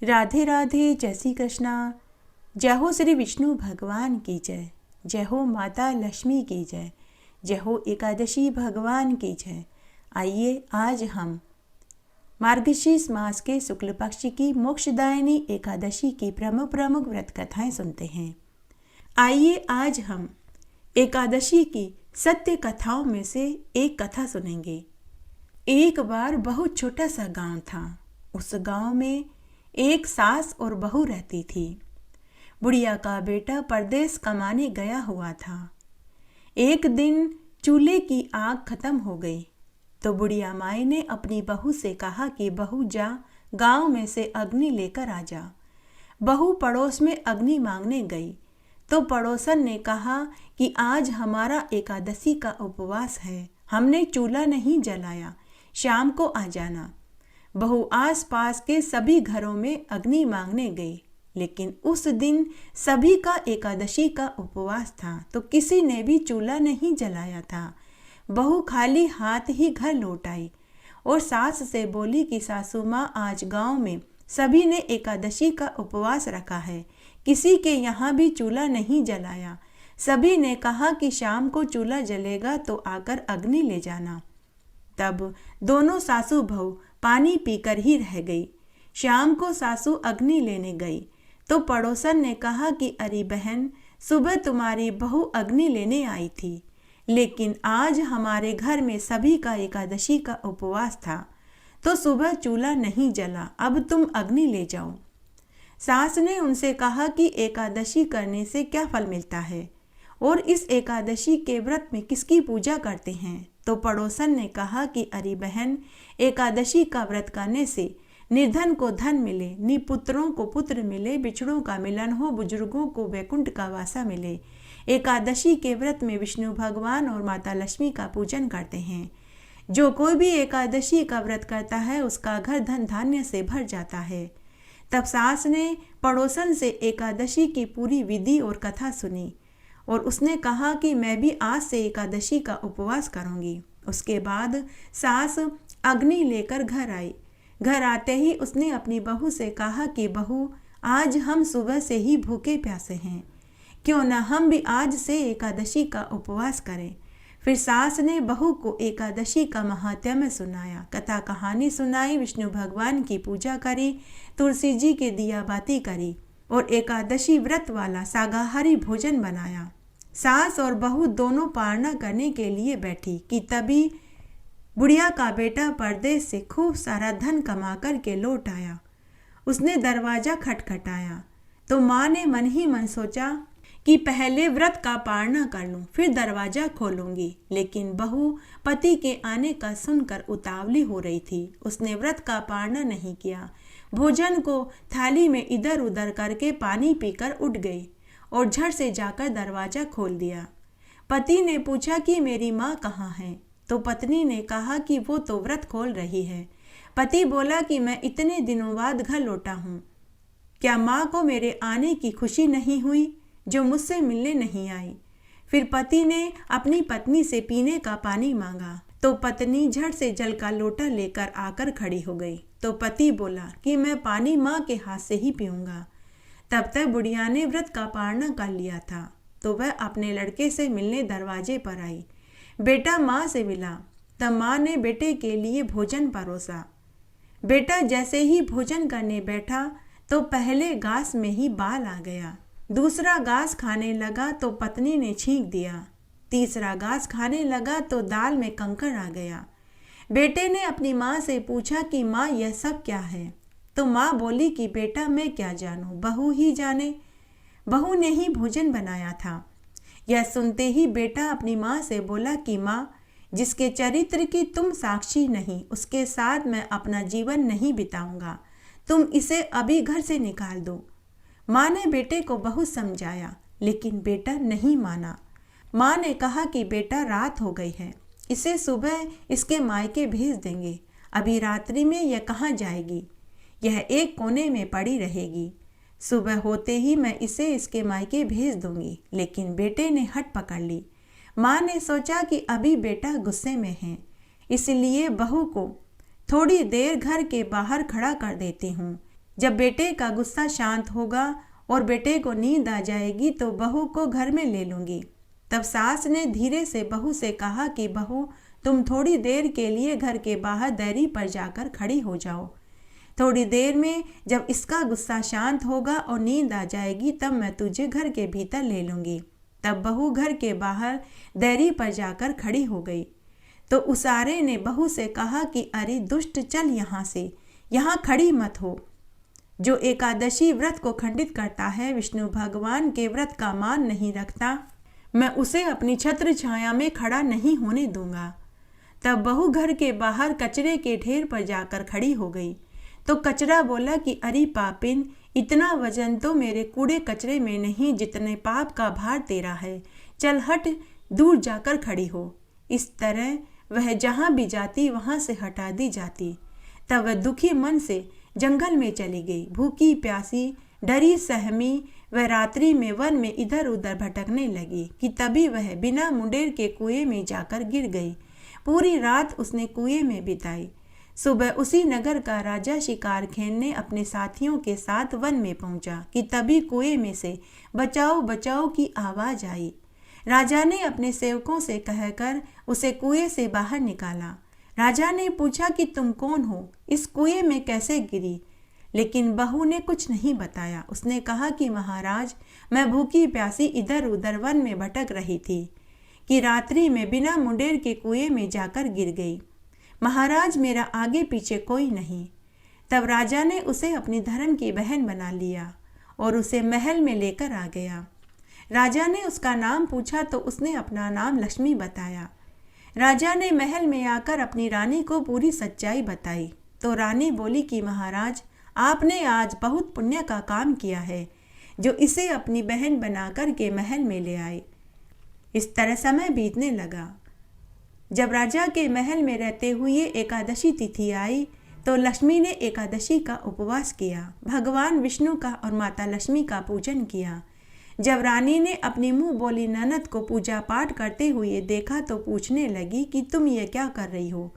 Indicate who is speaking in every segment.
Speaker 1: राधे राधे, जय श्री कृष्णा। जय हो श्री विष्णु भगवान की जय। जय हो माता लक्ष्मी की जय। जय हो एकादशी भगवान की जय। आइए आज हम मार्गशीर्ष मास के शुक्ल पक्ष की मोक्षदायिनी एकादशी की प्रमुख प्रमुख व्रत कथाएं सुनते हैं। आइए आज हम एकादशी की सत्य कथाओं में से एक कथा सुनेंगे। एक बार बहुत छोटा सा गांव था। उस गांव में एक सास और बहू रहती थी। बुढ़िया का बेटा परदेश कमाने गया हुआ था। एक दिन चूल्हे की आग खत्म हो गई तो बुढ़िया माई ने अपनी बहू से कहा कि बहू जा गांव में से अग्नि लेकर आ जा। बहू पड़ोस में अग्नि मांगने गई तो पड़ोसन ने कहा कि आज हमारा एकादशी का उपवास है, हमने चूल्हा नहीं जलाया, शाम को आ जाना। बहू आस पास के सभी घरों में अग्नि मांगने गई, लेकिन उस दिन सभी का एकादशी का उपवास था तो किसी ने भी चूल्हा नहीं जलाया था। बहू खाली हाथ ही घर लौट आई और सास से बोली कि सासू माँ, आज गांव में सभी ने एकादशी का उपवास रखा है, किसी के यहाँ भी चूल्हा नहीं जलाया। सभी ने कहा कि शाम को चूल्हा जलेगा तो आकर अग्नि ले जाना। तब दोनों सासू बहू पानी पीकर ही रह गई। शाम को सासू अग्नि लेने गई तो पड़ोसन ने कहा कि अरे बहन, सुबह तुम्हारी बहू अग्नि लेने आई थी, लेकिन आज हमारे घर में सभी का एकादशी का उपवास था तो सुबह चूल्हा नहीं जला, अब तुम अग्नि ले जाओ। सास ने उनसे कहा कि एकादशी करने से क्या फल मिलता है और इस एकादशी के व्रत में किसकी पूजा करते हैं। तो पड़ोसन ने कहा कि अरे बहन, एकादशी का व्रत करने से निर्धन को धन मिले, निपुत्रों को पुत्र मिले, बिछड़ों का मिलन हो, बुजुर्गों को वैकुंठ का वासा मिले। एकादशी के व्रत में विष्णु भगवान और माता लक्ष्मी का पूजन करते हैं। जो कोई भी एकादशी का व्रत करता है उसका घर धन धान्य से भर जाता है। तब सास ने पड़ोसन से एकादशी की पूरी विधि और कथा सुनी और उसने कहा कि मैं भी आज से एकादशी का उपवास करूंगी। उसके बाद सास अग्नि लेकर घर आई। घर आते ही उसने अपनी बहू से कहा कि बहू, आज हम सुबह से ही भूखे प्यासे हैं, क्यों न हम भी आज से एकादशी का उपवास करें। फिर सास ने बहू को एकादशी का महात्म्य सुनाया, कथा कहानी सुनाई, विष्णु भगवान की पूजा करी, तुलसी जी के दिया बाती करी और एकादशी व्रत वाला शाकाहारी भोजन बनाया। सास और बहू दोनों पारना करने के लिए बैठी कि तभी बुढ़िया का बेटा परदेश से खूब सारा धन कमा कर के लौट आया। उसने दरवाजा खटखटाया तो माँ ने मन ही मन सोचा कि पहले व्रत का पारना कर लूं, फिर दरवाजा खोलूंगी। लेकिन बहू पति के आने का सुनकर उतावली हो रही थी। उसने व्रत का पारना नहीं किया, भोजन को थाली में इधर उधर करके पानी पीकर उठ गई और झट से जाकर दरवाजा खोल दिया। पति ने पूछा कि मेरी माँ कहाँ है, तो पत्नी ने कहा कि वो तो व्रत खोल रही है। पति बोला कि मैं इतने दिनों बाद घर लौटा हूँ, क्या माँ को मेरे आने की खुशी नहीं हुई जो मुझसे मिलने नहीं आई। फिर पति ने अपनी पत्नी से पीने का पानी मांगा तो पत्नी झट से जल का लोटा लेकर आकर खड़ी हो गई। तो पति बोला कि मैं पानी माँ के हाथ से ही पीऊंगा। तब तक बुढ़िया ने व्रत का पारना कर लिया था तो वह अपने लड़के से मिलने दरवाजे पर आई। बेटा माँ से मिला। तब माँ ने बेटे के लिए भोजन परोसा। बेटा जैसे ही भोजन करने बैठा तो पहले घास में ही बाल आ गया, दूसरा घास खाने लगा तो पत्नी ने छींक दिया, तीसरा घास खाने लगा तो दाल में कंकड़ आ गया। बेटे ने अपनी माँ से पूछा कि माँ यह सब क्या है। तो माँ बोली कि बेटा मैं क्या जानूं, बहू ही जाने, बहू ने ही भोजन बनाया था। यह सुनते ही बेटा अपनी माँ से बोला कि माँ, जिसके चरित्र की तुम साक्षी नहीं उसके साथ मैं अपना जीवन नहीं बिताऊंगा, तुम इसे अभी घर से निकाल दो। माँ ने बेटे को बहुत समझाया लेकिन बेटा नहीं माना। माँ ने कहा कि बेटा रात हो गई है, इसे सुबह इसके मायके भेज देंगे, अभी रात्रि में यह कहाँ जाएगी, यह एक कोने में पड़ी रहेगी, सुबह होते ही मैं इसे इसके मायके भेज दूंगी। लेकिन बेटे ने हट पकड़ ली। माँ ने सोचा कि अभी बेटा गुस्से में है, इसलिए बहू को थोड़ी देर घर के बाहर खड़ा कर देती हूँ, जब बेटे का गुस्सा शांत होगा और बेटे को नींद आ जाएगी तो बहू को घर में ले लूँगी। तब सास ने धीरे से बहू से कहा कि बहू, तुम थोड़ी देर के लिए घर के बाहर दैरी पर जाकर खड़ी हो जाओ। थोड़ी देर में जब इसका गुस्सा शांत होगा और नींद आ जाएगी तब मैं तुझे घर के भीतर ले लूँगी। तब बहू घर के बाहर दैरी पर जाकर खड़ी हो गई। तो उसारे ने बहू से कहा कि अरे दुष्ट, चल यहाँ से, यहाँ खड़ी मत हो। जो एकादशी व्रत को खंडित करता है, विष्णु भगवान के व्रत का मान नहीं रखता, मैं उसे अपनी छत्र छाया में खड़ा नहीं होने दूंगा। तब बहू घर के बाहर कचरे के ढेर पर जाकर खड़ी हो गई। तो कचरा बोला कि अरे पापिन, इतना वजन तो मेरे कूड़े कचरे में नहीं जितने पाप का भार तेरा है। चल हट, दूर जाकर खड़ी हो। इस तरह वह जहाँ भी जाती वहाँ से हटा दी जाती। तब वह दुखी मन से जंगल में चली गई। भूखी प्यासी, डरी सहमी वह रात्रि में वन में इधर उधर भटकने लगी कि तभी वह बिना मुंडेर के कुएं में जाकर गिर गई। पूरी रात उसने कुएं में बिताई। सुबह उसी नगर का राजा शिकार खेलने अपने साथियों के साथ वन में पहुंचा कि तभी कुएं में से बचाओ बचाओ की आवाज आई। राजा ने अपने सेवकों से कहकर उसे कुएं से बाहर निकाला। राजा ने पूछा कि तुम कौन हो, इस कुएं में कैसे गिरी? लेकिन बहू ने कुछ नहीं बताया। उसने कहा कि महाराज, मैं भूखी प्यासी इधर उधर वन में भटक रही थी कि रात्रि में बिना मुंडेर के कुएं में जाकर गिर गई। महाराज, मेरा आगे पीछे कोई नहीं। तब राजा ने उसे अपनी धर्म की बहन बना लिया और उसे महल में लेकर आ गया। राजा ने उसका नाम पूछा तो उसने अपना नाम लक्ष्मी बताया। राजा ने महल में आकर अपनी रानी को पूरी सच्चाई बताई। तो रानी बोली कि महाराज, आपने आज बहुत पुण्य का काम किया है जो इसे अपनी बहन बनाकर के महल में ले आए। इस तरह समय बीतने लगा। जब राजा के महल में रहते हुए एकादशी तिथि आई तो लक्ष्मी ने एकादशी का उपवास किया, भगवान विष्णु का और माता लक्ष्मी का पूजन किया। जब रानी ने अपनी मुंह बोली ननद को पूजा पाठ करते हुए देखा तो पूछने लगी कि तुम ये क्या कर रही हो?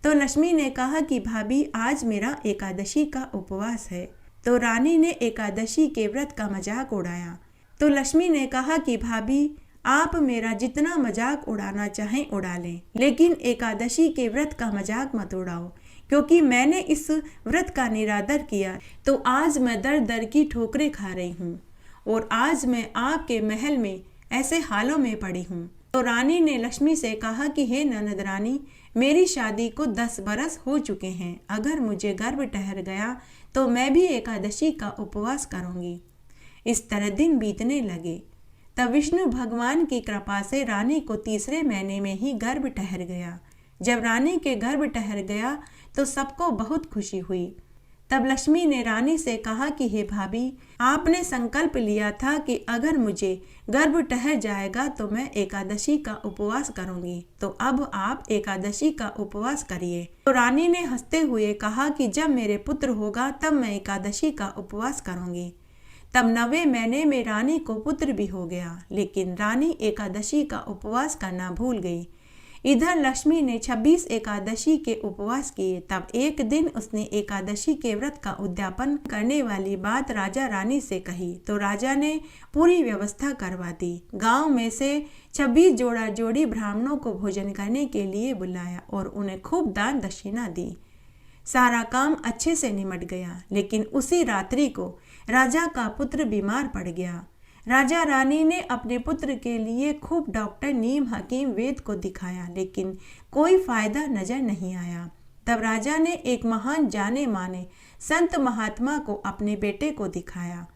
Speaker 1: तो लक्ष्मी ने कहा कि भाभी, आज मेरा एकादशी का उपवास है। तो रानी ने एकादशी के व्रत का मजाक उड़ाया। तो लक्ष्मी ने कहा कि भाभी, आप मेरा जितना मजाक उड़ाना चाहें उड़ा लें, लेकिन एकादशी के व्रत का मजाक मत उड़ाओ, क्योंकि मैंने इस व्रत का निरादर किया तो आज मैं दर दर की ठोकरें खा रही हूँ और आज मैं आपके महल में ऐसे हालों में पड़ी हूँ। तो रानी ने लक्ष्मी से कहा कि हे ननद रानी, मेरी शादी को 10 बरस हो चुके हैं। अगर मुझे गर्भ ठहर गया तो मैं भी एकादशी का उपवास करूँगी। इस तरह दिन बीतने लगे। तब विष्णु भगवान की कृपा से रानी को तीसरे महीने में ही गर्भ ठहर गया। जब रानी के गर्भ ठहर गया तो सबको बहुत खुशी हुई। तब लक्ष्मी ने रानी से कहा कि हे भाभी, आपने संकल्प लिया था कि अगर मुझे गर्भ ठहर जाएगा तो मैं एकादशी का उपवास करूंगी, तो अब आप एकादशी का उपवास करिए। तो रानी ने हंसते हुए कहा कि जब मेरे पुत्र होगा तब मैं एकादशी का उपवास करूंगी। तब 9वें महीने में रानी को पुत्र भी हो गया, लेकिन रानी एकादशी का उपवास करना भूल गई। इधर लक्ष्मी ने 26 एकादशी के उपवास किए। तब एक दिन उसने एकादशी के व्रत का उद्यापन करने वाली बात राजा रानी से कही तो राजा ने पूरी व्यवस्था करवा दी। गांव में से 26 जोड़ा जोड़ी ब्राह्मणों को भोजन करने के लिए बुलाया और उन्हें खूब दान दक्षिणा दी। सारा काम अच्छे से निमट गया, लेकिन उसी रात्रि को राजा का पुत्र बीमार पड़ गया। राजा रानी ने अपने पुत्र के लिए खूब डॉक्टर, नीम, हकीम, वेद को दिखाया, लेकिन कोई फायदा नजर नहीं आया। तब राजा ने एक महान जाने माने संत महात्मा को अपने बेटे को दिखाया।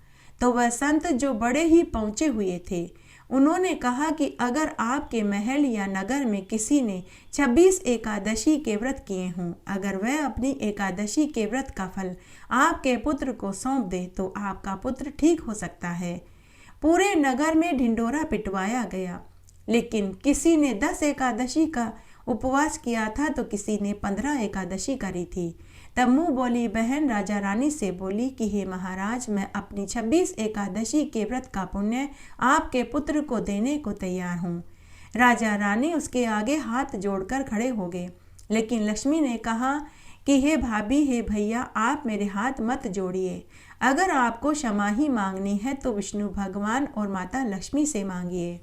Speaker 1: तो वह संत जो बड़े ही पहुँचे हुए थे, उन्होंने कहा कि अगर आपके महल या नगर में किसी ने 26 एकादशी के व्रत किए हों, अगर वह अपनी एकादशी के व्रत का फल आपके पुत्र को सौंप दे तो आपका पुत्र ठीक हो सकता है। पूरे नगर में ढिंढोरा पिटवाया गया, लेकिन किसी ने 10 एकादशी का उपवास किया था तो किसी ने 15 एकादशी करी थी। तब मुँह बोली बहन राजा रानी से बोली कि हे महाराज, मैं अपनी 26 एकादशी के व्रत का पुण्य आपके पुत्र को देने को तैयार हूँ। राजा रानी उसके आगे हाथ जोड़कर खड़े हो गए, लेकिन लक्ष्मी ने कहा कि हे भाभी, हे भैया, आप मेरे हाथ मत जोड़िए। अगर आपको क्षमा ही मांगनी है तो विष्णु भगवान और माता लक्ष्मी से मांगिए,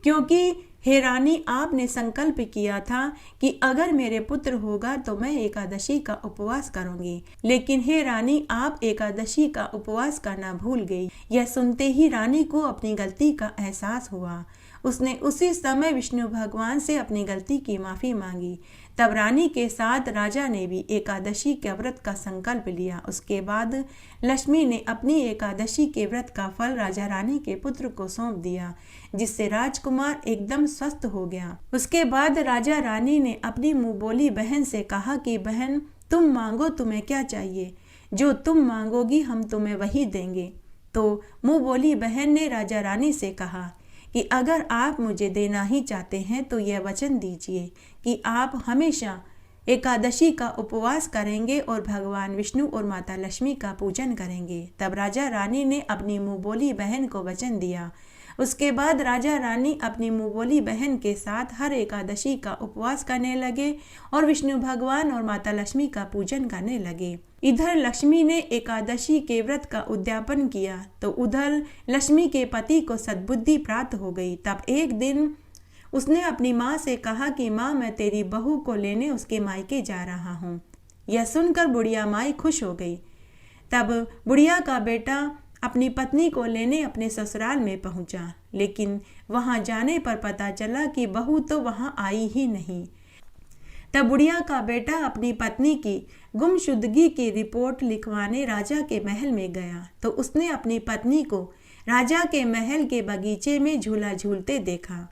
Speaker 1: क्योंकि हे रानी, आपने संकल्प किया था कि अगर मेरे पुत्र होगा तो मैं एकादशी का उपवास करूंगी। लेकिन हे रानी, आप एकादशी का उपवास करना भूल गई। यह सुनते ही रानी को अपनी गलती का एहसास हुआ। उसने उसी समय विष्णु भगवान से अपनी गलती की माफ़ी मांगी। तब रानी के साथ राजा ने भी एकादशी के व्रत का संकल्प लिया। उसके बाद लक्ष्मी ने अपनी एकादशी के व्रत का फल राजा रानी के पुत्र को सौंप दिया, जिससे राजकुमार एकदम स्वस्थ हो गया। उसके बाद राजा रानी ने अपनी मुँह बोली बहन से कहा कि बहन, तुम मांगो, तुम्हें क्या चाहिए? जो तुम मांगोगी हम तुम्हें वही देंगे। तो मुँह बोली बहन ने राजा रानी से कहा कि अगर आप मुझे देना ही चाहते हैं तो यह वचन दीजिए कि आप हमेशा एकादशी का उपवास करेंगे और भगवान विष्णु और माता लक्ष्मी का पूजन करेंगे। तब राजा रानी ने अपनी मुँह बोली बहन को वचन दिया। उसके बाद राजा रानी अपनी मुँह बोली बहन के साथ हर एकादशी का उपवास करने लगे और विष्णु भगवान और माता लक्ष्मी का पूजन करने लगे। इधर लक्ष्मी ने एकादशी के व्रत का उद्यापन किया तो उधर लक्ष्मी के पति को सद्बुद्धि प्राप्त हो गई। तब एक दिन उसने अपनी माँ से कहा कि माँ, मैं तेरी बहू को लेने उसके मायके जा रहा हूँ। यह सुनकर बुढ़िया माई खुश हो गई। तब बुढ़िया का बेटा अपनी पत्नी को लेने अपने ससुराल में पहुंचा, लेकिन वहां जाने पर पता चला कि बहू तो वहां आई ही नहीं। तब बुढ़िया का बेटा अपनी पत्नी की गुमशुदगी की रिपोर्ट लिखवाने राजा के महल में गया तो उसने अपनी पत्नी को राजा के महल के बगीचे में झूला झूलते देखा।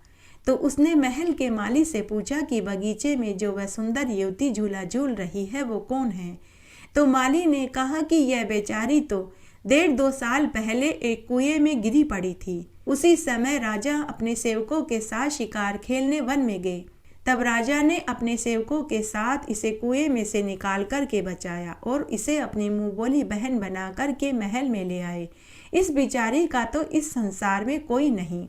Speaker 1: तो उसने महल के माली से पूछा कि बगीचे में जो वह सुंदर युवती झूला झूल रही है वो कौन है? तो माली ने कहा कि यह बेचारी तो 1.5-2 साल पहले एक कुएं में गिरी पड़ी थी। उसी समय राजा अपने सेवकों के साथ शिकार खेलने वन में गए। तब राजा ने अपने सेवकों के साथ इसे कुएं में से निकाल कर के बचाया और इसे अपनी मुँह बोली बहन बना कर के महल में ले आए। इस बेचारी का तो इस संसार में कोई नहीं।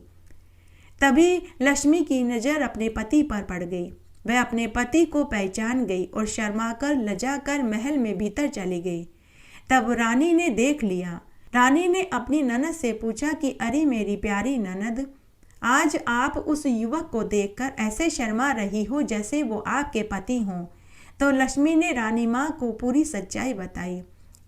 Speaker 1: तभी लक्ष्मी की नज़र अपने पति पर पड़ गई। वह अपने पति को पहचान गई और शर्माकर लजाकर महल में भीतर चली गई। तब रानी ने देख लिया। रानी ने अपनी ननद से पूछा कि अरे मेरी प्यारी ननद, आज आप उस युवक को देखकर ऐसे शर्मा रही हो जैसे वो आपके पति हों। तो लक्ष्मी ने रानी माँ को पूरी सच्चाई बताई।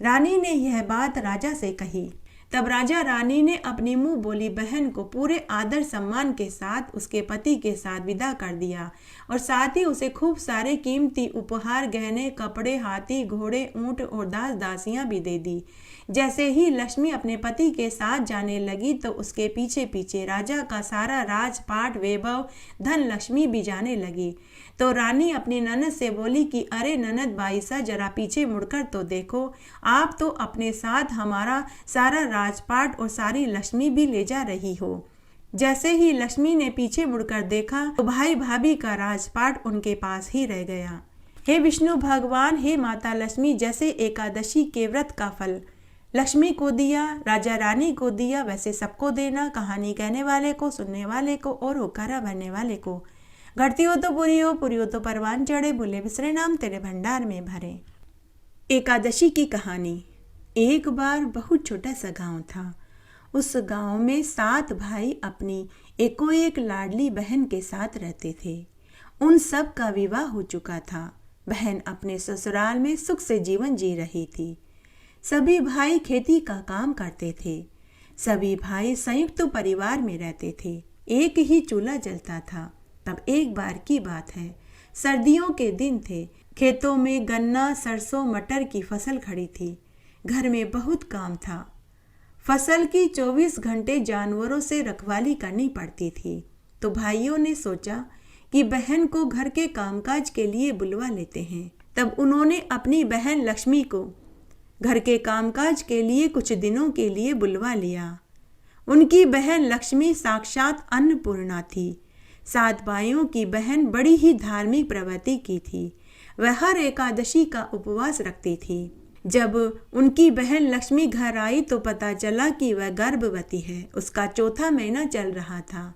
Speaker 1: रानी ने यह बात राजा से कही। तब राजा रानी ने अपनी मुँह बोली बहन को पूरे आदर सम्मान के साथ उसके पति के साथ विदा कर दिया और साथ ही उसे खूब सारे कीमती उपहार, गहने, कपड़े, हाथी, घोड़े, ऊँट और दास दासियाँ भी दे दी। जैसे ही लक्ष्मी अपने पति के साथ जाने लगी तो उसके पीछे पीछे राजा का सारा राजपाट, वैभव, धन लक्ष्मी भी जाने लगी। तो रानी अपनी ननद से बोली कि अरे ननद बाईसा, जरा पीछे मुड़कर तो देखो, आप तो अपने साथ हमारा सारा राजपाट और सारी लक्ष्मी भी ले जा रही हो। जैसे ही लक्ष्मी ने पीछे मुड़कर देखा तो भाई भाभी का राजपाट उनके पास ही रह गया। हे विष्णु भगवान, हे माता लक्ष्मी, जैसे एकादशी के व्रत का फल लक्ष्मी को दिया, राजा रानी को दिया, वैसे सबको देना। कहानी कहने वाले को, सुनने वाले को और होकारा भरने वाले को। घटती हो तो पूरी हो तो परवान चढ़े, भूले बिसरे नाम तेरे भंडार में भरे। एकादशी की कहानी। एक बार बहुत छोटा सा गांव था। उस गांव में 7 भाई अपनी एको एक लाडली बहन के साथ रहते थे। उन सब का विवाह हो चुका था। बहन अपने ससुराल में सुख से जीवन जी रही थी। सभी भाई खेती का काम करते थे। सभी भाई संयुक्त परिवार में रहते थे। एक ही चूल्हा जलता था। तब एक बार की बात है, सर्दियों के दिन थे। खेतों में गन्ना, सरसों, मटर की फसल खड़ी थी। घर में बहुत काम था। फसल की 24 घंटे जानवरों से रखवाली करनी पड़ती थी। तो भाइयों ने सोचा कि बहन को घर के कामकाज के लिए बुलवा लेते हैं। तब उन्होंने अपनी बहन लक्ष्मी को घर के कामकाज के लिए कुछ दिनों के लिए बुलवा लिया। उनकी बहन लक्ष्मी साक्षात अन्नपूर्णा थी। 7 भाइयों की बहन बड़ी ही धार्मिक प्रवृत्ति की थी। वह हर एकादशी का उपवास रखती थी। जब उनकी बहन लक्ष्मी घर आई तो पता चला कि वह गर्भवती है। उसका 4था महीना चल रहा था।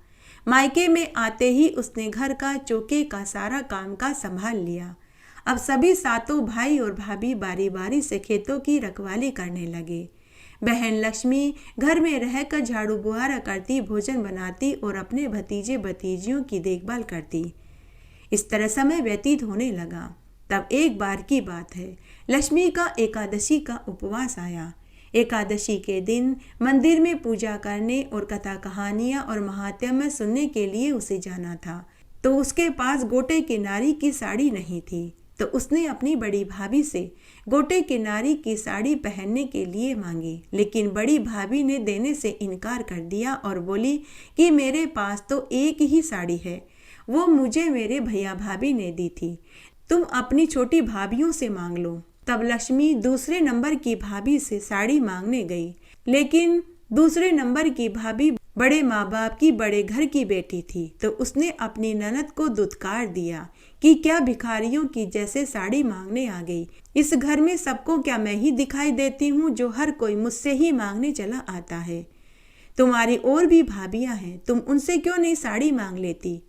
Speaker 1: मायके में आते ही उसने घर का चौके का सारा काम का संभाल लिया। अब सभी सातों भाई और भाभी बारी बारी से खेतों की रखवाली करने लगे। बहन लक्ष्मी घर में रहकर झाड़ू बुहारा करती, भोजन बनाती और अपने भतीजे भतीजियों की देखभाल करती। इस तरह समय व्यतीत होने लगा। तब एक बार की बात है, लक्ष्मी का एकादशी का उपवास आया। एकादशी के दिन मंदिर में पूजा करने और कथा कहानियाँ और महात्म्य सुनने के लिए उसे जाना था। तो उसके पास गोटे किनारी की साड़ी नहीं थी, तो उसने अपनी बड़ी भाभी से गोटे किनारी की साड़ी पहनने के लिए मांगी। लेकिन बड़ी भाभी ने देने से इनकार कर दिया और बोली कि मेरे पास तो एक ही साड़ी है, वो मुझे मेरे भैया भाभी ने दी थी, तुम अपनी छोटी भाभियों से मांग लो। तब लक्ष्मी दूसरे नंबर की भाभी से साड़ी मांगने गई, लेकिन दूसरे नंबर की भाभी बड़े माँ बाप की बड़े घर की बेटी थी, तो उसने अपनी ननद को दुत्कार दिया कि क्या भिखारियों की जैसे साड़ी मांगने आ गई। इस घर में सबको क्या मैं ही दिखाई देती हूँ जो हर कोई मुझसे ही मांगने चला आता है? तुम्हारी और भी भाभियाँ हैं, तुम उनसे क्यों नहीं साड़ी मांग लेती?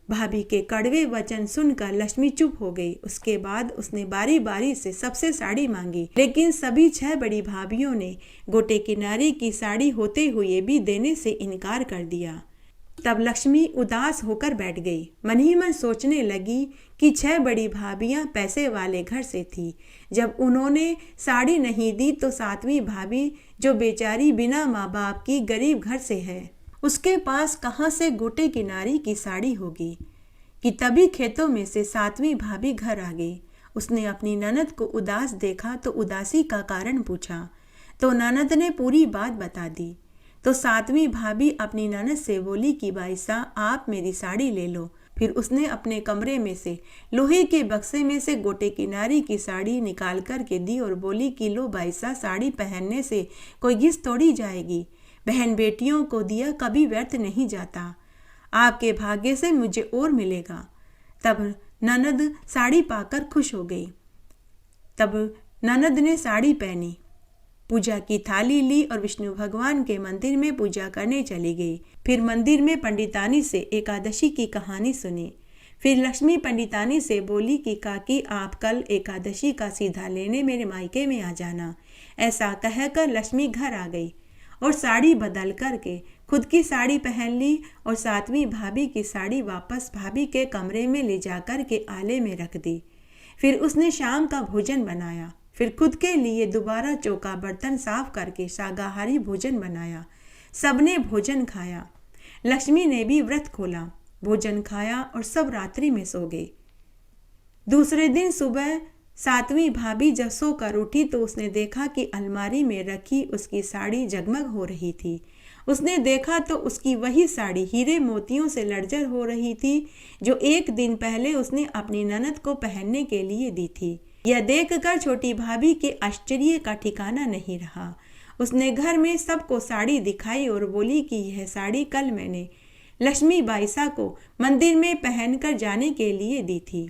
Speaker 1: भाभी के कड़वे वचन सुनकर लक्ष्मी चुप हो गई। उसके बाद उसने बारी बारी से सबसे साड़ी मांगी, लेकिन सभी 6 बड़ी भाभियों ने गोटे किनारे की साड़ी होते हुए भी देने से इनकार कर दिया। तब लक्ष्मी उदास होकर बैठ गई। मन ही मन सोचने लगी कि 6 बड़ी भाभियां पैसे वाले घर से थी। जब उन्होंने साड़ी नहीं दी तो 7वीं भाभी जो बेचारी बिना माँ बाप की गरीब घर से है, उसके पास कहाँ से गोटे किनारी की साड़ी होगी? कि तभी खेतों में से 7वीं भाभी घर आ गई। उसने अपनी ननद को उदास देखा तो उदासी का कारण पूछा, तो ननद ने पूरी बात बता दी। तो 7वीं भाभी अपनी ननद से बोली कि बाईसा आप मेरी साड़ी ले लो। फिर उसने अपने कमरे में से लोहे के बक्से में से गोटे किनारी की साड़ी निकाल कर के दी और बोली कि लो बाईसा, साड़ी पहनने से कोई घिस तोड़ी जाएगी। बहन बेटियों को दिया कभी व्यर्थ नहीं जाता, आपके भाग्य से मुझे और मिलेगा। तब ननद साड़ी पाकर खुश हो गई। तब ननद ने साड़ी पहनी, पूजा की थाली ली और विष्णु भगवान के मंदिर में पूजा करने चली गई। फिर मंदिर में पंडितानी से एकादशी की कहानी सुनी। फिर लक्ष्मी पंडितानी से बोली कि काकी आप कल एकादशी का सीधा लेने मेरे मायके में आ जाना। ऐसा कहकर लक्ष्मी घर आ गई और साड़ी बदल करके खुद की साड़ी पहन ली और 7वीं भाभी की साड़ी वापस भाभी के कमरे में ले जाकर के आले में रख दी। फिर उसने शाम का भोजन बनाया। फिर खुद के लिए दोबारा चौका बर्तन साफ करके शाकाहारी भोजन बनाया। सबने भोजन खाया। लक्ष्मी ने भी व्रत खोला, भोजन खाया और सब रात्रि में सो गए। दूसरे दिन सुबह 7वीं भाभी जब सोकर उठी तो उसने देखा कि अलमारी में रखी उसकी साड़ी जगमग हो रही थी। उसने देखा तो उसकी वही साड़ी हीरे मोतियों से लड़जर हो रही थी जो एक दिन पहले उसने अपनी ननद को पहनने के लिए दी थी। यह देखकर छोटी भाभी के आश्चर्य का ठिकाना नहीं रहा। उसने घर में सबको साड़ी दिखाई और बोली कि यह साड़ी कल मैंने लक्ष्मी बाईसा को मंदिर में पहनकर जाने के लिए दी थी।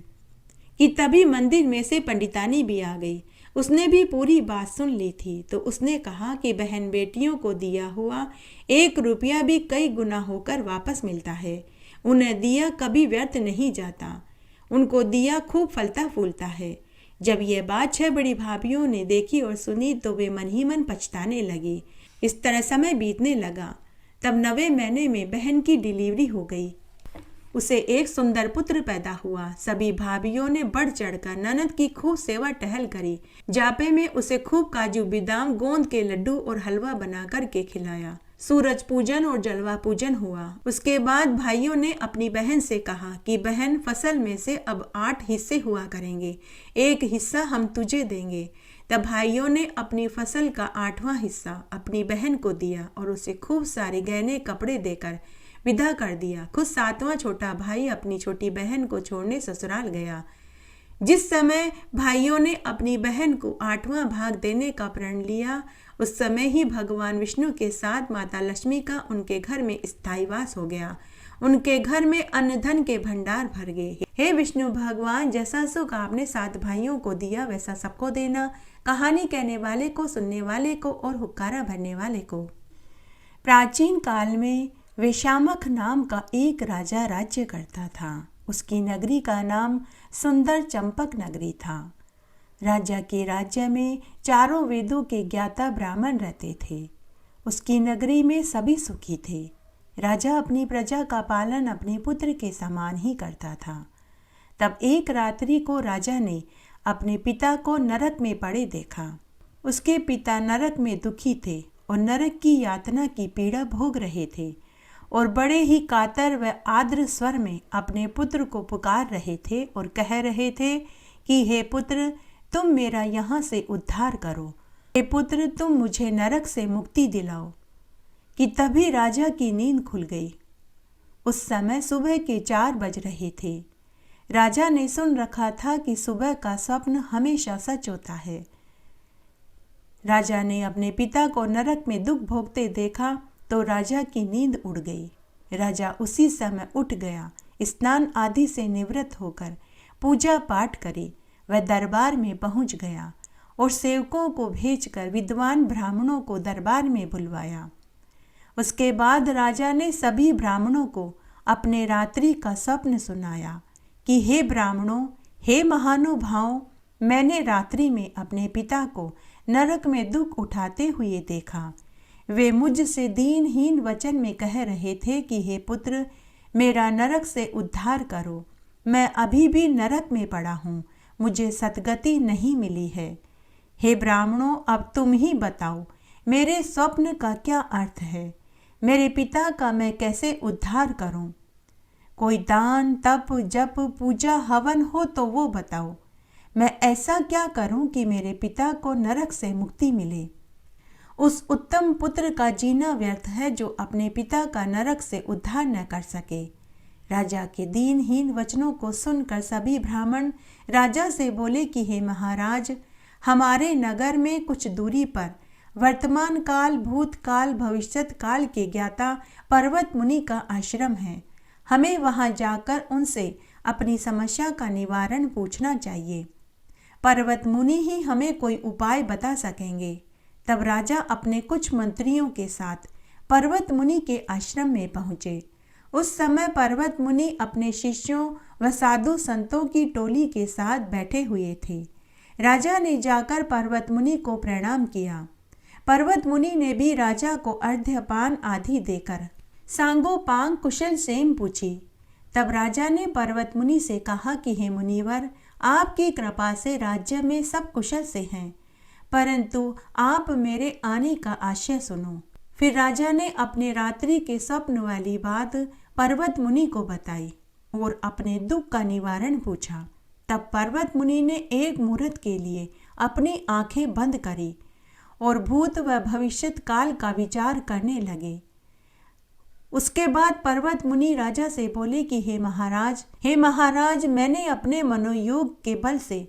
Speaker 1: कि तभी मंदिर में से पंडितानी भी आ गई। उसने भी पूरी बात सुन ली थी। तो उसने कहा कि बहन बेटियों को दिया हुआ 1 रुपया भी कई गुना होकर वापस मिलता है। उन्हें दिया कभी व्यर्थ नहीं जाता, उनको दिया खूब फलता फूलता है। जब यह बात 6 बड़ी भाभियों ने देखी और सुनी तो वे मन ही मन पछताने लगी। इस तरह समय बीतने लगा। तब 9वें महीने में बहन की डिलीवरी हो गई। उसे एक सुंदर पुत्र पैदा हुआ। सभी भाभियों ने बढ़ चढ़कर ननद की खूब सेवा टहल करी। जापे में उसे खूब काजू बादाम गोंद के लड्डू और हलवा बना कर के खिलाया। सूरज पूजन और जलवा पूजन हुआ। उसके बाद भाइयों ने अपनी बहन से कहा कि बहन, फसल में से अब 8 हिस्से हुआ करेंगे, 1 हिस्सा हम तुझे देंगे। तब भाइयों ने अपनी फसल का 8वां हिस्सा अपनी बहन को दिया और उसे खूब सारे गहने कपड़े देकर विदा कर दिया। खुद 7वां छोटा भाई अपनी छोटी बहन को छोड़ने ससुराल गया। जिस समय भाइयों ने अपनी बहन को 8वां भाग देने का प्रण लिया, उस समय ही भगवान विष्णु के साथ माता लक्ष्मी का उनके घर में स्थायी वास हो गया। उनके घर में अन्न धन के भंडार भर गए। हे विष्णु भगवान, जैसा सुख आपने 7 भाइयों को दिया वैसा सबको देना, कहानी कहने वाले को, सुनने वाले को और हुक्कारा भरने वाले को। प्राचीन काल में विशामख नाम का एक राजा राज्य करता था। उसकी नगरी का नाम सुंदर चंपक नगरी था। राजा के राज्य में चारों वेदों के ज्ञाता ब्राह्मण रहते थे। उसकी नगरी में सभी सुखी थे। राजा अपनी प्रजा का पालन अपने पुत्र के समान ही करता था। तब एक रात्रि को राजा ने अपने पिता को नरक में पड़े देखा। उसके पिता नरक में दुखी थे और नरक की यातना की पीड़ा भोग रहे थे और बड़े ही कातर व आर्द्र स्वर में अपने पुत्र को पुकार रहे थे और कह रहे थे कि हे पुत्र, तुम मेरा यहाँ से उद्धार करो। हे पुत्र, तुम मुझे नरक से मुक्ति दिलाओ। कि तभी राजा की नींद खुल गई। उस समय सुबह के 4 बज रहे थे। राजा ने सुन रखा था कि सुबह का स्वप्न हमेशा सच होता है। राजा ने अपने पिता को नरक में दुख भोगते देखा तो राजा की नींद उड़ गई। राजा उसी समय उठ गया, स्नान आदि से निवृत्त होकर पूजा पाठ करे वह दरबार में पहुंच गया और सेवकों को भेजकर विद्वान ब्राह्मणों को दरबार में बुलवाया। उसके बाद राजा ने सभी ब्राह्मणों को अपने रात्रि का स्वप्न सुनाया कि हे ब्राह्मणों, हे महानुभावों, मैंने रात्रि में अपने पिता को नरक में दुख उठाते हुए देखा। वे मुझसे दीनहीन वचन में कह रहे थे कि हे पुत्र, मेरा नरक से उद्धार करो। मैं अभी भी नरक में पड़ा हूँ, मुझे सद्गति नहीं मिली है। हे ब्राह्मणों, अब तुम ही बताओ मेरे स्वप्न का क्या अर्थ है। मेरे पिता का मैं कैसे उद्धार करूं? कोई दान, तप, जप, पूजा, हवन हो तो वो बताओ। मैं ऐसा क्या करूं कि मेरे पिता को नरक से मुक्ति मिले। उस उत्तम पुत्र का जीना व्यर्थ है जो अपने पिता का नरक से उद्धार न कर सके। राजा के दीनहीन वचनों को सुनकर सभी ब्राह्मण राजा से बोले कि हे महाराज, हमारे नगर में कुछ दूरी पर वर्तमान काल, भूतकाल, भविष्यत काल के ज्ञाता पर्वत मुनि का आश्रम है। हमें वहां जाकर उनसे अपनी समस्या का निवारण पूछना चाहिए। पर्वत मुनि ही हमें कोई उपाय बता सकेंगे। तब राजा अपने कुछ मंत्रियों के साथ पर्वत मुनि के आश्रम में पहुँचे। उस समय पर्वत मुनि अपने शिष्यों व साधु संतों की टोली के साथ बैठे हुए थे। राजा ने जाकर पर्वत मुनि को प्रणाम किया। पर्वत मुनि ने भी राजा को अर्घ्यपान आदि देकर सांगोपांग कुशल क्षेम पूछी। तब राजा ने पर्वत मुनि से कहा कि हे मुनिवर, आपकी कृपा से राज्य में सब कुशल से हैं, परंतु आप मेरे आने का आशय सुनो। फिर राजा ने अपने रात्रि के स्वप्न वाली बात पर्वत मुनि को बताई और अपने दुख का निवारण पूछा। तब पर्वत मुनि ने एक मुहूर्त के लिए अपनी आंखें बंद करी और भूत व भविष्यत काल का विचार करने लगे। उसके बाद पर्वत मुनि राजा से बोले कि हे महाराज, मैंने अपने मनोयोग के बल से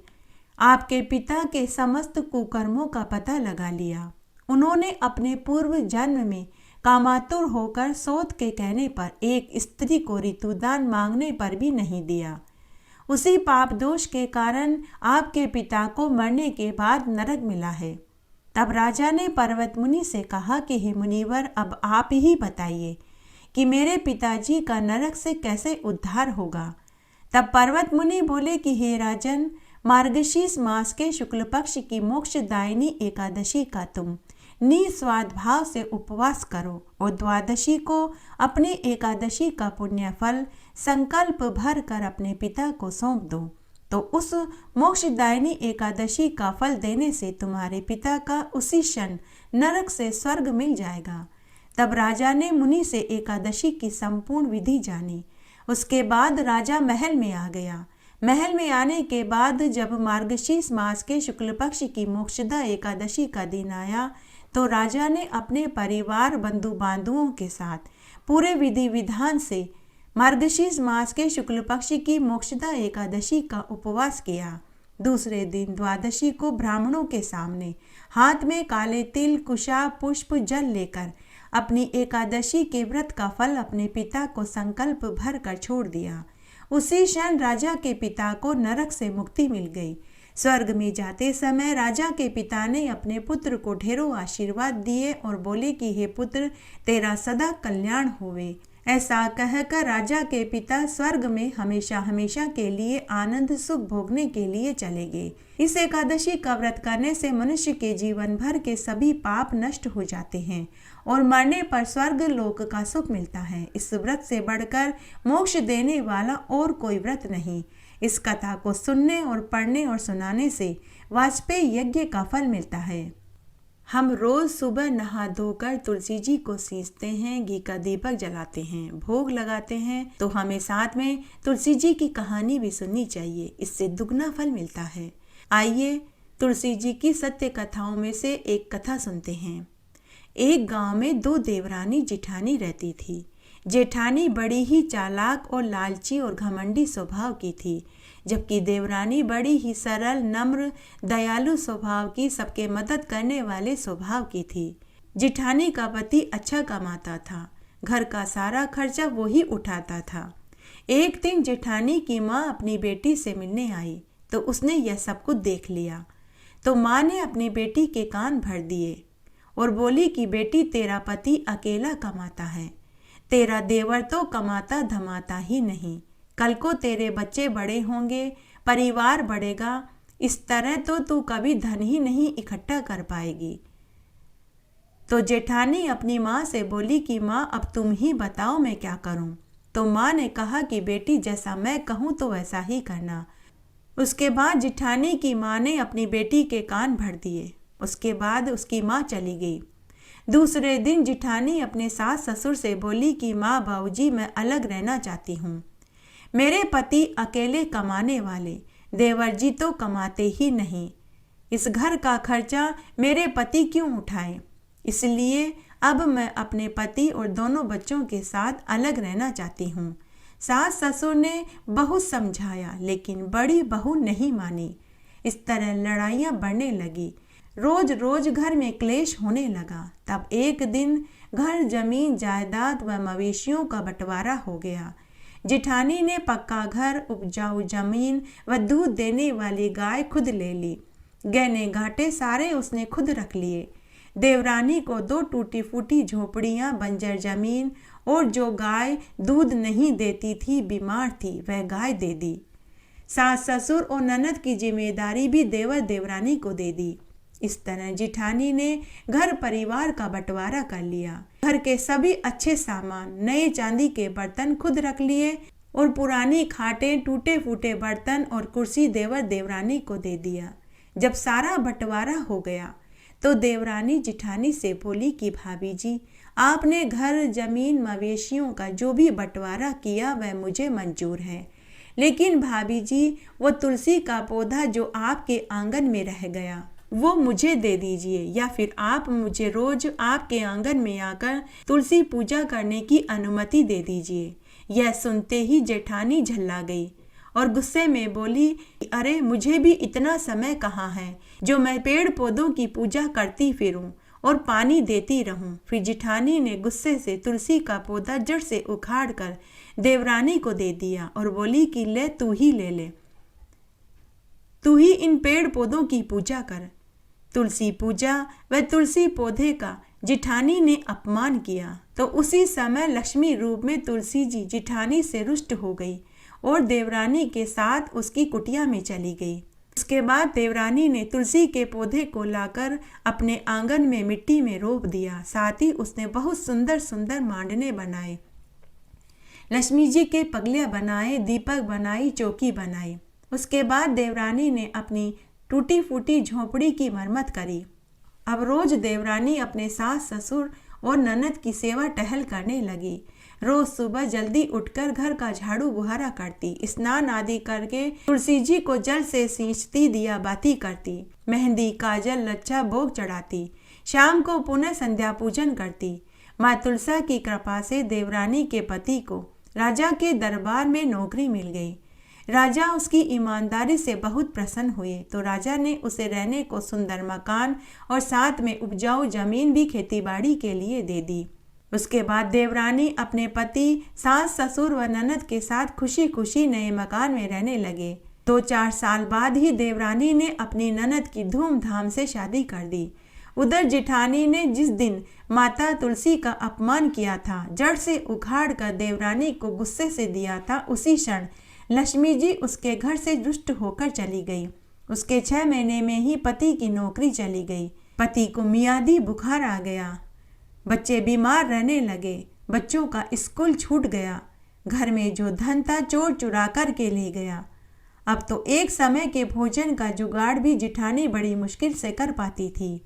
Speaker 1: आपके पिता के समस्त कुकर्मों का पता लगा लिया। उन्होंने अपने पूर्व जन्म में कामातुर होकर सोत के कहने पर एक स्त्री को ऋतुदान मांगने पर भी नहीं दिया। उसी पाप दोष के कारण आपके पिता को मरने के बाद नरक मिला है। तब राजा ने पर्वत मुनि से कहा कि हे मुनिवर, अब आप ही बताइए कि मेरे पिताजी का नरक से कैसे उद्धार होगा। तब पर्वत मुनि बोले कि हे राजन, मार्गशीर्ष मास के शुक्ल पक्ष की मोक्षदायिनी एकादशी का तुम निस्वार्थ भाव से उपवास करो और द्वादशी को अपने एकादशी का पुण्य फल संकल्प भर कर अपने पिता को सौंप दो, तो उस मोक्षदायिनी एकादशी का फल देने से तुम्हारे पिता का उसी क्षण नरक से स्वर्ग मिल जाएगा। तब राजा ने मुनि से एकादशी की संपूर्ण विधि जानी। उसके बाद राजा महल में आ गया। महल में आने के बाद जब मार्गशीर्ष मास के शुक्ल पक्ष की मोक्षदा एकादशी का दिन आया तो राजा ने अपने परिवार, बंधु बांधुओं के साथ पूरे विधि विधान से मार्गशीर्ष मास के शुक्ल पक्ष की मोक्षदा एकादशी का उपवास किया। दूसरे दिन द्वादशी को ब्राह्मणों के सामने हाथ में काले तिल, कुशा, पुष्प, जल लेकर अपनी एकादशी के व्रत का फल अपने पिता को संकल्प भर कर छोड़ दिया। उसी क्षण राजा के पिता को नरक से मुक्ति मिल गई। स्वर्ग में जाते समय राजा के पिता ने अपने पुत्र को ढेरों आशीर्वाद दिए और बोले कि हे पुत्र, तेरा सदा कल्याण होवे। ऐसा कहकर राजा के पिता स्वर्ग में हमेशा हमेशा के लिए आनंद सुख भोगने के लिए चले गए। इस एकादशी का व्रत करने से मनुष्य के जीवन भर के सभी पाप नष्ट हो जाते हैं और मरने पर स्वर्ग लोक का सुख मिलता है। इस व्रत से बढ़कर मोक्ष देने वाला और कोई व्रत नहीं। इस कथा को सुनने और पढ़ने और सुनाने से वाजपेयी यज्ञ का फल मिलता है। हम रोज सुबह नहा धोकर तुलसी जी को सींचते हैं, घी का दीपक जलाते हैं, भोग लगाते हैं, तो हमें साथ में तुलसी जी की कहानी भी सुननी चाहिए। इससे दुगना फल मिलता है। आइए तुलसी जी की सत्य कथाओं में से एक कथा सुनते हैं। एक गांव में दो देवरानी जेठानी रहती थी। जेठानी बड़ी ही चालाक और लालची और घमंडी स्वभाव की थी, जबकि देवरानी बड़ी ही सरल, नम्र, दयालु स्वभाव की, सबके मदद करने वाले स्वभाव की थी। जेठानी का पति अच्छा कमाता था, घर का सारा खर्चा वो ही उठाता था। एक दिन जेठानी की माँ अपनी बेटी से मिलने आई तो उसने यह सब कुछ देख लिया। तो माँ ने अपनी बेटी के कान भर दिए और बोली कि बेटी, तेरा पति अकेला कमाता है, तेरा देवर तो कमाता धमाता ही नहीं। कल को तेरे बच्चे बड़े होंगे, परिवार बढ़ेगा, इस तरह तो तू कभी धन ही नहीं इकट्ठा कर पाएगी। तो जेठानी अपनी माँ से बोली कि माँ, अब तुम ही बताओ मैं क्या करूँ। तो माँ ने कहा कि बेटी, जैसा मैं कहूँ तो वैसा ही करना। उसके बाद जेठानी की माँ ने अपनी बेटी के कान भर दिए। उसके बाद उसकी माँ चली गई। दूसरे दिन जेठानी अपने सास ससुर से बोली कि माँ, बाबूजी, मैं अलग रहना चाहती हूँ। मेरे पति अकेले कमाने वाले, देवर जी तो कमाते ही नहीं। इस घर का खर्चा मेरे पति क्यों उठाए? इसलिए अब मैं अपने पति और दोनों बच्चों के साथ अलग रहना चाहती हूँ। सास ससुर ने बहुत समझाया, लेकिन बड़ी बहू नहीं मानी। इस तरह लड़ाइयाँ बढ़ने लगी। रोज रोज घर में क्लेश होने लगा। तब एक दिन घर, जमीन, जायदाद व मवेशियों का बंटवारा हो गया। जेठानी ने पक्का घर, उपजाऊ जमीन व दूध देने वाली गाय खुद ले ली। गहने घाटे सारे उसने खुद रख लिए। देवरानी को 2 टूटी फूटी झोपड़ियाँ, बंजर जमीन और जो गाय दूध नहीं देती थी, बीमार थी, वह गाय दे दी। सास ससुर और ननद की जिम्मेदारी भी देवर देवरानी को दे दी। इस तरह जेठानी ने घर परिवार का बंटवारा कर लिया। घर के सभी अच्छे सामान, नए चांदी के बर्तन खुद रख लिए और पुरानी खाटें, टूटे फूटे बर्तन और कुर्सी देवर देवरानी को दे दिया। जब सारा बंटवारा हो गया तो देवरानी जेठानी से बोली कि भाभी जी, आपने घर, जमीन, मवेशियों का जो भी बंटवारा किया वह मुझे मंजूर है, लेकिन भाभी जी, वो तुलसी का पौधा जो आपके आंगन में रह गया वो मुझे दे दीजिए, या फिर आप मुझे रोज आपके आंगन में आकर तुलसी पूजा करने की अनुमति दे दीजिए। यह सुनते ही जेठानी झल्ला गई और गुस्से में बोली, अरे मुझे भी इतना समय कहाँ है जो मैं पेड़ पौधों की पूजा करती फिरूं और पानी देती रहूं। फिर जेठानी ने गुस्से से तुलसी का पौधा जड़ से उखाड़ कर देवरानी को दे दिया और बोली कि ले, तू ही ले ले, तू ही इन पेड़ पौधों की पूजा कर। तुलसी पूजा व तुलसी पौधे का जेठानी ने अपमान किया तो उसी समय लक्ष्मी रूप में तुलसी जी जेठानी से रुष्ट हो गई और देवरानी के साथ उसकी कुटिया में चली गई। उसके बाद देवरानी ने तुलसी के पौधे को लाकर अपने आंगन में मिट्टी में रोप दिया। साथ ही उसने बहुत सुंदर सुंदर मांडने बनाए, लक्ष्मी जी के पगलियाँ बनाए, दीपक बनाई, चौकी बनाई। उसके बाद देवरानी ने अपनी टूटी फूटी झोपड़ी की मरम्मत करी। अब रोज देवरानी अपने सास ससुर और ननद की सेवा टहल करने लगी। रोज सुबह जल्दी उठकर घर का झाड़ू बुहारा करती, स्नान आदि करके तुलसी जी को जल से सींचती, दिया बाती करती, मेहंदी, काजल, लच्छा भोग चढ़ाती। शाम को पुनः संध्या पूजन करती। माँ तुलसा की कृपा से देवरानी के पति को राजा के दरबार में नौकरी मिल गई। राजा उसकी ईमानदारी से बहुत प्रसन्न हुए तो राजा ने उसे रहने को सुंदर मकान और साथ में उपजाऊ जमीन भी खेतीबाड़ी के लिए दे दी। उसके बाद देवरानी अपने पति, सास ससुर व ननद के साथ खुशी खुशी नए मकान में रहने लगे। 2-4 साल बाद ही देवरानी ने अपनी ननद की धूमधाम से शादी कर दी। उधर जेठानी ने जिस दिन माता तुलसी का अपमान किया था, जड़ से उखाड़ कर देवरानी को गुस्से से दिया था, उसी क्षण लक्ष्मी जी उसके घर से रुष्ट होकर चली गई। उसके 6 महीने में ही पति की नौकरी चली गई। पति को मियादी बुखार आ गया, बच्चे बीमार रहने लगे, बच्चों का स्कूल छूट गया, घर में जो धन था चोर चुरा कर के ले गया। अब तो एक समय के भोजन का जुगाड़ भी जिठानी बड़ी मुश्किल से कर पाती थी।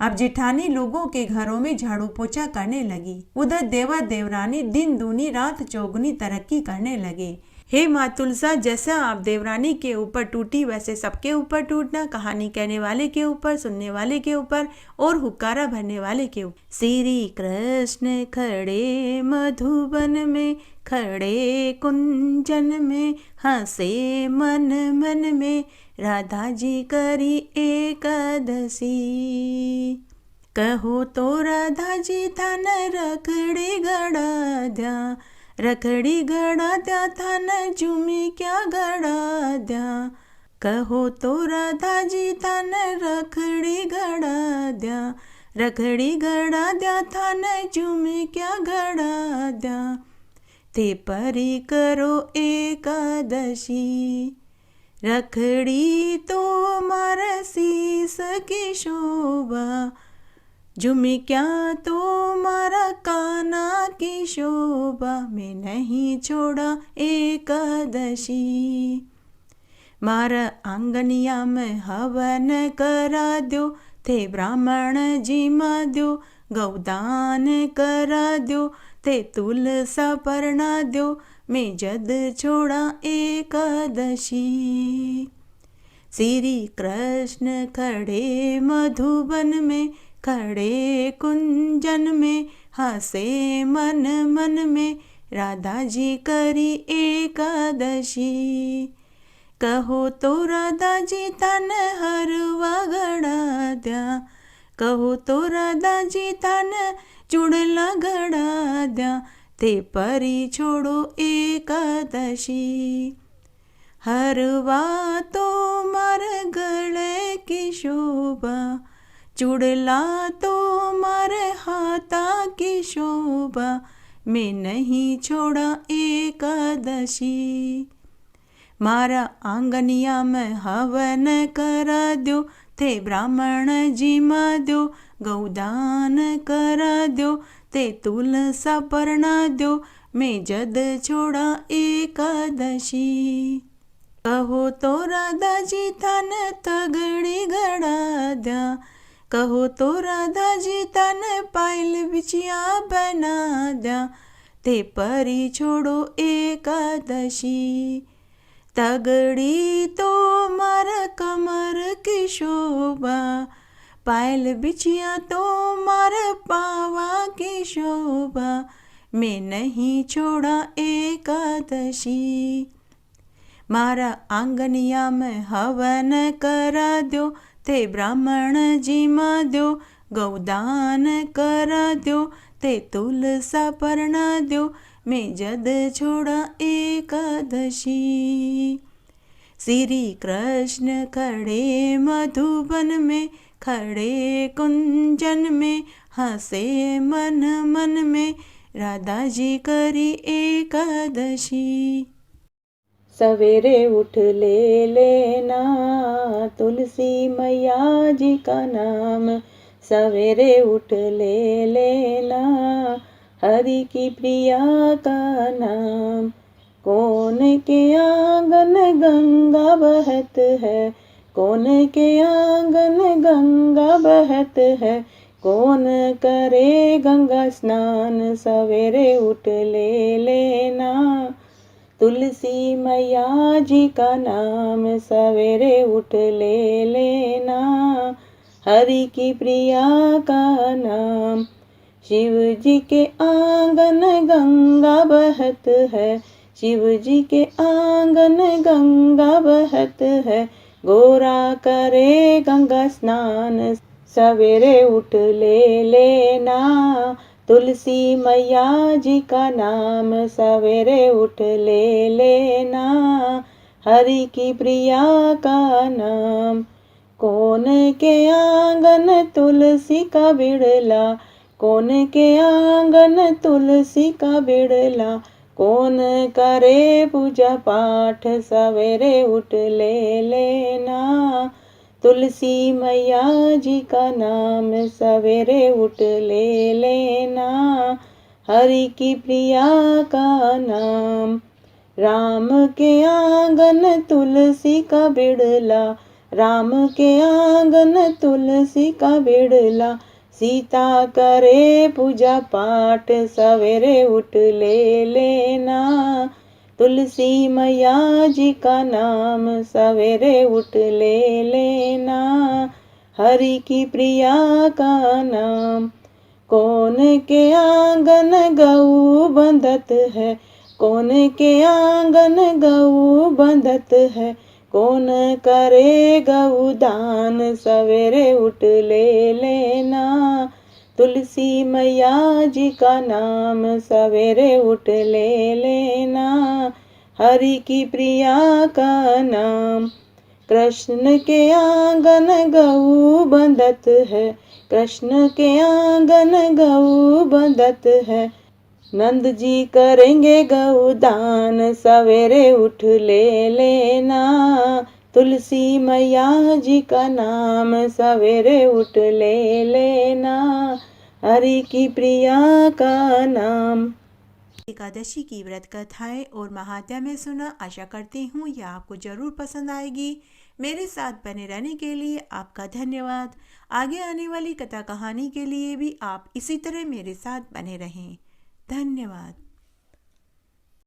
Speaker 1: अब जिठानी लोगों के घरों में झाड़ू पोछा करने लगी। उधर देवर देवरानी दिन दूनी रात चौगुनी तरक्की करने लगे। हे माँ तुलसा, जैसा आप देवरानी के ऊपर टूटी वैसे सबके ऊपर टूटना, कहानी कहने वाले के ऊपर, सुनने वाले के ऊपर और हुक्कारा भरने वाले के ऊपर। श्री कृष्ण खड़े मधुबन में, खड़े कुंजन में, हंसे मन मन में, राधा जी करी एकादशी। कहो तो राधा जी थान रखड़ी गड़ा द्या, रखड़ी गड़ा द्या थान झूमी क्या गड़ा द्या। कहो तो राधा जी थान रखड़ी गड़ा द्या, रखड़ी गड़ा द्या थान झूमी क्या गड़ा द्या। ते परी करो एकादशी, रखड़ी तो मार शीस की शोभा, झूमी क्या तो मारा काना की शोभा। मैं नहीं छोड़ा एकादशी, मारा आंगनिया में हवन करा दो, थे ब्राह्मण जी मा दो, गौदान करा दो, ते तुलसा परना दो, मैं जद छोड़ा एकादशी। श्री कृष्ण खड़े मधुबन में, खड़े कुंजन में, हंसे मन मन में, राधा जी करी एकादशी। कहो तो राधा जी थान हरवा गड़ा द्या, कहो तो राधा जी थान चुड़ला गड़ा द्या, ते परी छोड़ो एकादशी। हरवा तो मार गले की शोभा, चुड़ला तो मारे हाथा की शोभा, मैं नहीं छोड़ा एकादशी। मारा आंगनिया में हवन करा दो, थे ब्राह्मण जी मा दो, गौदान करा दो, ते तुलसा परना दो, मैं जद छोड़ा एकादशी। कहो तो राधा जी थान तगड़ी गड़ा द्या, कहो तो राधा जी थान पायल बिछिया बना द्या, ते परी छोड़ो एकादशी। तगड़ी तो मार कमर की शोभा, पायल बिछिया तो मार पावा की शोभा, मैं नहीं छोड़ा एकादशी। मारा आंगनिया में हवन करा दो, ते ब्राह्मण जी मा दो, गौदान करा दो, ते तुलसा परना दो, मैं जद छोड़ा एकादशी। श्री कृष्ण खड़े मधुबन में, खड़े कुंजन में, हंसे मन मन में, राधा जी करी एकादशी। सवेरे उठ ले लेना तुलसी मैया जी का नाम, सवेरे उठ ले लेना हरि की प्रिया का नाम। कौन के आंगन गंगा बहत है, कौन के आंगन गंगा बहत है, कौन करे गंगा स्नान, सवेरे उठ ले लेना तुलसी मैया जी का नाम, सवेरे उठ ले लेना हरि की प्रिया का नाम। शिव जी के आंगन गंगा बहत है, शिव जी के आंगन गंगा बहत है, गोरा करे गंगा स्नान, सवेरे उठ ले लेना तुलसी मैया जी का नाम, सवेरे उठ ले लेना हरि की प्रिया का नाम। कौन के आंगन तुलसी का बिड़ला,
Speaker 2: कौन के आंगन तुलसी का बिड़ला, कौन करे पूजा पाठ सवेरे उठ ले लेना। तुलसी मैया जी का नाम सवेरे उठ ले लेना। हरि की प्रिया का नाम, राम के आंगन तुलसी का बिड़ला, राम के आंगन तुलसी का बिड़ला। सीता करे पूजा पाठ सवेरे उठ ले लेना। तुलसी मैया जी का नाम सवेरे उठ ले लेना। हरि की प्रिया का नाम, कौन के आंगन गऊ बंधत है, कौन के आंगन गऊ बंधत है। कौन करे गऊ दान सवेरे उठ ले लेना। तुलसी मैया जी का नाम सवेरे उठ ले लेना। हरि की प्रिया का नाम, कृष्ण के आंगन गऊ बंधत है, कृष्ण के आंगन गऊ बंधत है। नंद जी करेंगे गौदान सवेरे उठ ले लेना। तुलसी मैया जी का नाम सवेरे उठ ले लेना। हरि की प्रिया का नाम।
Speaker 1: एकादशी की व्रत कथाएं और महात्म्य में सुना। आशा करती हूँ यह आपको ज़रूर पसंद आएगी। मेरे साथ बने रहने के लिए आपका धन्यवाद। आगे आने वाली कथा कहानी के लिए भी आप इसी तरह मेरे साथ बने रहें। धन्यवाद।